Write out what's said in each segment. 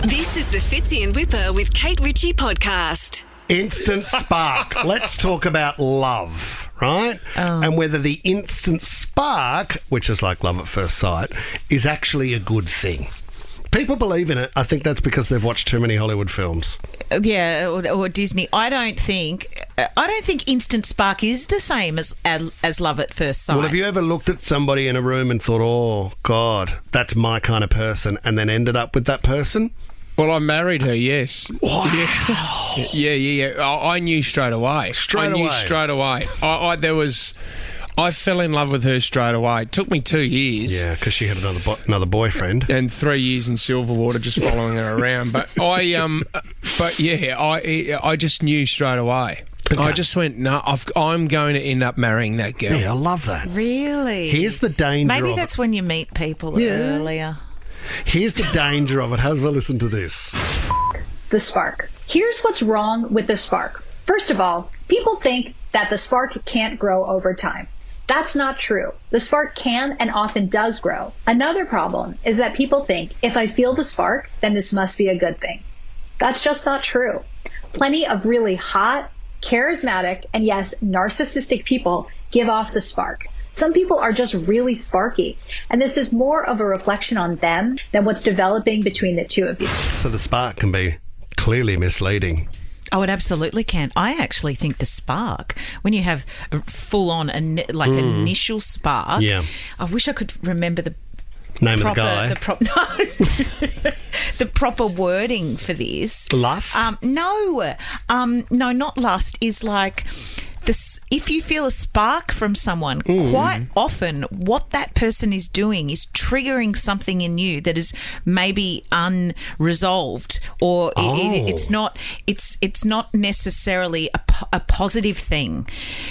This is the Fitzy and Whipper with Kate Ritchie podcast. Instant spark. Let's talk about love, right? And whether the instant spark, which is like love at first sight, is actually a good thing. People believe in it. I think that's because they've watched too many Hollywood films. Yeah, or Disney. I don't think instant spark is the same as love at first sight. Well, have you ever looked at somebody in a room and thought, oh, God, that's my kind of person, and then ended up with that person? Well, I married her, yes. Wow. Yeah. I knew straight away. I knew straight away. I fell in love with her straight away. It took me 2 years. Yeah, because she had another boyfriend. And 3 years in Silverwater just following her around. But I just knew straight away. Okay. I just went, no, I'm going to end up marrying that girl. Yeah, I love that. Really? Here's the danger Maybe of that's it. when you meet people earlier. Here's the danger of it. Have a listen to this. The spark. Here's what's wrong with the spark. First of all, people think that the spark can't grow over time. That's not true. The spark can and often does grow. Another problem is that people think if I feel the spark, then this must be a good thing. That's just not true. Plenty of really hot, charismatic, and yes, narcissistic people give off the spark. Some people are just really sparky, and this is more of a reflection on them than what's developing between the two of you. So the spark can be clearly misleading. Oh, it absolutely can. I actually think the spark, when you have a full-on, initial spark, I wish I could remember the name of the guy. The proper wording for this. Lust? No, not lust. Is like this. If you feel a spark from someone, quite often what that person is doing is triggering something in you that is maybe unresolved, or it's not necessarily a positive thing.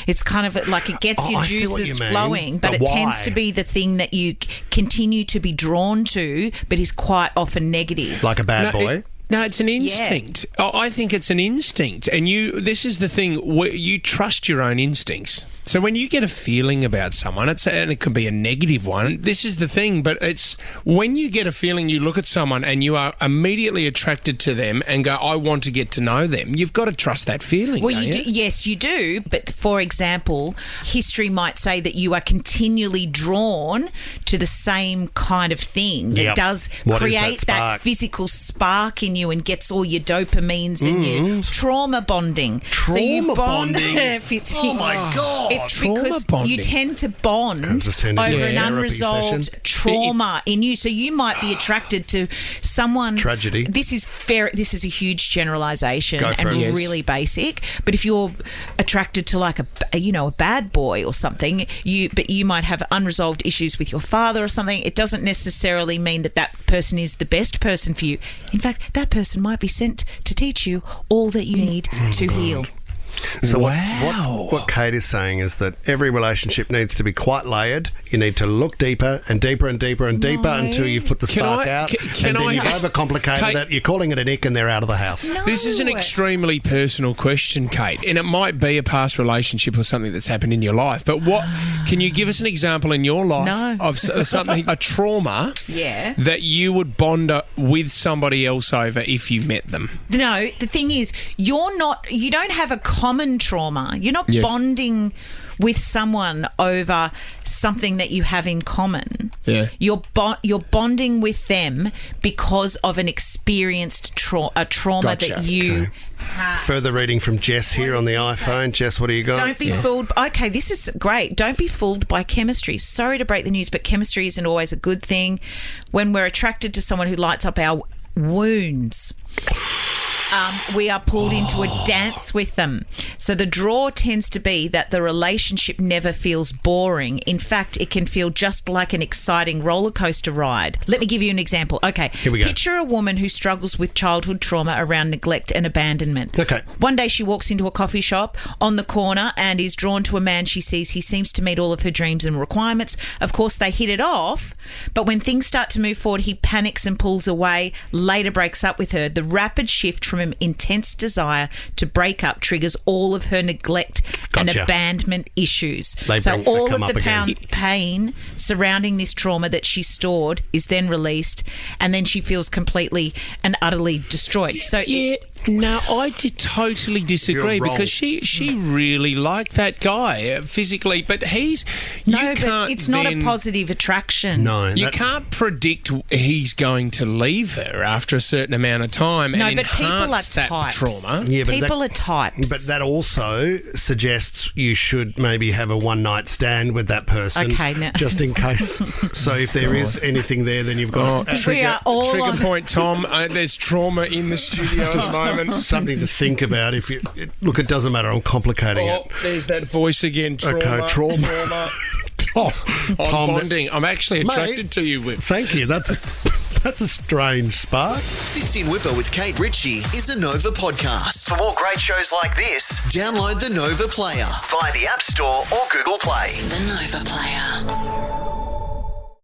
It's kind of like it gets your juices flowing, but it tends to be the thing that you continue to be drawn to, but is quite often negative. Like a bad boy? No, it's an instinct. Yeah. I think it's an instinct. And this is the thing, you trust your own instincts. So when you get a feeling about someone, and it can be a negative one, this is the thing, but it's when you get a feeling, you look at someone and you are immediately attracted to them and go, I want to get to know them. You've got to trust that feeling, Well, you do, yes, you do. But for example, history might say that you are continually drawn to the same kind of thing. Yep. It does create that physical spark in you and gets all your dopamines and your trauma bonding. Bonding? Oh, my God. It's trauma because bonding. You tend to bond over an unresolved trauma in you. So you might be attracted to someone. Tragedy. This is a huge generalisation and Yes. really basic. But if you're attracted to like a bad boy or something, you might have unresolved issues with your father or something. It doesn't necessarily mean that person is the best person for you. In fact, that person might be sent to teach you all that you need to heal. So what Kate is saying is that every relationship needs to be quite layered. You need to look deeper and deeper and deeper and deeper until you've put the spark out. And then you've overcomplicated it. You're calling it an ick and they're out of the house. No. This is an extremely personal question, Kate, and it might be a past relationship or something that's happened in your life. But can you give us an example in your life of something, a trauma that you would bond with somebody else over if you met them? No, the thing is, you don't have a common trauma. You're not bonding with someone over something that you have in common. Yeah. You're bonding with them because of an experienced trauma that you have. Further reading from Jess here on the iPhone. Jess, what do you got? Don't be fooled. Okay, this is great. Don't be fooled by chemistry. Sorry to break the news, but chemistry isn't always a good thing. When we're attracted to someone who lights up our wounds, we are pulled into a dance with them. So the draw tends to be that the relationship never feels boring. In fact, it can feel just like an exciting roller coaster ride. Let me give you an example. Okay, here we go. Picture a woman who struggles with childhood trauma around neglect and abandonment. Okay. One day she walks into a coffee shop on the corner and is drawn to a man she sees. He seems to meet all of her dreams and requirements. Of course, they hit it off, but when things start to move forward, he panics and pulls away, later breaks up with her. The rapid shift from from an intense desire to break up triggers all of her neglect and Gotcha. abandonment issues. They So all come of up the again. pain surrounding this trauma that she stored is then released, and then she feels completely and utterly destroyed. So Yeah, no, I did totally disagree You're wrong. because she really liked that guy physically, but he's no, you but can't it's not a then- positive attraction. No, You that- can't predict he's going to leave her after a certain amount of time No, and but people are enhance that types. trauma. Yeah, but People that- are types. But that also suggests you should maybe have a one-night stand with that person, Okay, now- just in case. So if there is anything there, then you've got we are all Trigger on- point, Tom. There's trauma in the studio at the moment. something to think about. If you look, it doesn't matter. I'm complicating Oh, it. there's that voice again. Trauma. Okay, trauma. Tom, I'm Tom, bonding. I'm actually attracted Mate. to you, Whip. thank you. That's a strange spark. Fits in Whipper with Kate Ritchie is a Nova podcast. For more great shows like this, download the Nova Player via the App Store or Google Play. The Nova Player.